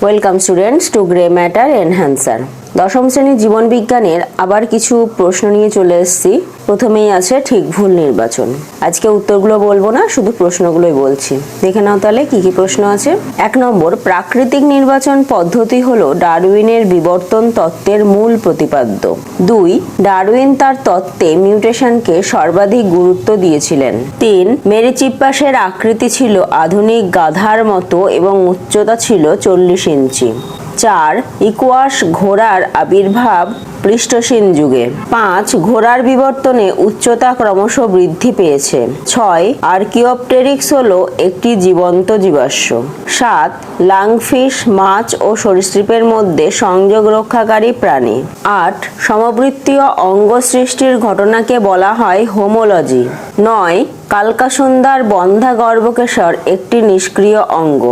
Welcome students to grey matter enhancer. দশম শ্রেণীর জীবন বিজ্ঞানের আবার কিছু প্রশ্ন নিয়ে চলে এসেছি। প্রথমেই আছে ঠিক ভুল নির্বাচন। আজকে উত্তরগুলো বলবো না, শুধু প্রশ্নগুলোই বলছি। দেখে নাও তাহলে কি কি প্রশ্ন আছে। 1 নম্বর, প্রাকৃতিক নির্বাচন পদ্ধতি হলো ডারউইনের বিবর্তন তত্ত্বের মূল প্রতিপাদ্য। 2, ডারউইন তার তত্ত্বে মিউটেশনকে সর্বাধিক গুরুত্ব দিয়েছিলেন। 3, মেরি চিপ্পাসের আকৃতি ছিল আধুনিক গাধার মতো এবং উচ্চতা ছিল 40 ইঞ্চি। 4, ইকুয়াস ঘোড়ার আবির্ভাব প্লিস্টোসিন যুগে। 5, ঘোড়ার বিবর্তনে উচ্চতা ক্রমশ বৃদ্ধি পেয়েছে। 6, আর্কিওপটেরিক্স হলো একটি জীবন্ত জীবাশ্ম। 7, লাংফিশ মাছ ও সরীসৃপের মধ্যে সংযোগ রক্ষাকারী প্রাণী। 8, সমবৃত্তীয় অঙ্গ সৃষ্টির ঘটনাকে বলা হয় হোমোলজি। 9, কালকাসুন্দার বন্ধা গর্ভকেশর একটি নিষ্ক্রিয় অঙ্গ।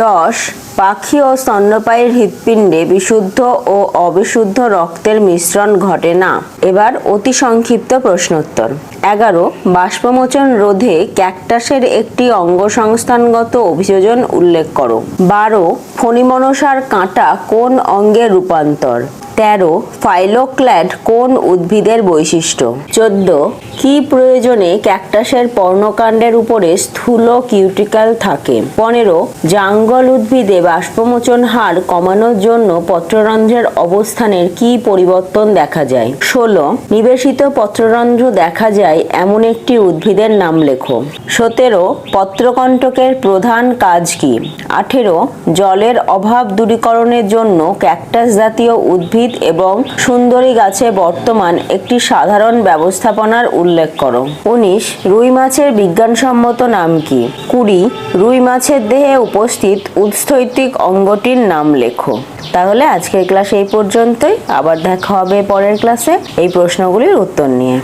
10, পাখি ও স্তন্যপায়ীর হৃৎপিণ্ডে বিশুদ্ধ ও অবিশুদ্ধ রক্তের মিশ্রণ ঘটে না। এবার অতি সংক্ষিপ্ত প্রশ্নোত্তর। 11, বাষ্পমোচন রোধে ক্যাকটাসের একটি অঙ্গসংস্থানগত অভিযোজন উল্লেখ করো। 12, ফণিমনসার কাঁটা কোন অঙ্গের রূপান্তর। 13, ফাইলোক্ল্যাড কোন উদ্ভিদের বৈশিষ্ট্য। 14, কি প্রয়োজনে ক্যাকটাসের পর্ণকাণ্ডের উপরে স্থূল কিউটিকল থাকে। 15, জাঙ্গল উদ্ভিদে বাষ্পমোচন হার কমানোর জন্য পত্ররন্ধ্রের অবস্থানের কি পরিবর্তন দেখা যায়। 16, নিবেশিত পত্ররন্ধ্র দেখা যায় এমন একটি উদ্ভিদের নাম লেখো। 17, পত্রকণ্টকের প্রধান কাজ কি। 18, জলের অভাব দূরীকরণের জন্য ক্যাকটাস জাতীয় উদ্ভিদ এবং সুন্দরী গাছে বর্তমান একটি সাধারণ ব্যবস্থাপনার উল্লেখ করো। 19, রুই মাছের বিজ্ঞানসম্মত নাম কি। 20, রুই মাছের দেহে উপস্থিত উৎস্থৈতিক অঙ্গটির নাম লেখো। তাহলে আজকের ক্লাস এই পর্যন্তই। আবার দেখা হবে পরের ক্লাসে এই প্রশ্নগুলির উত্তর নিয়ে।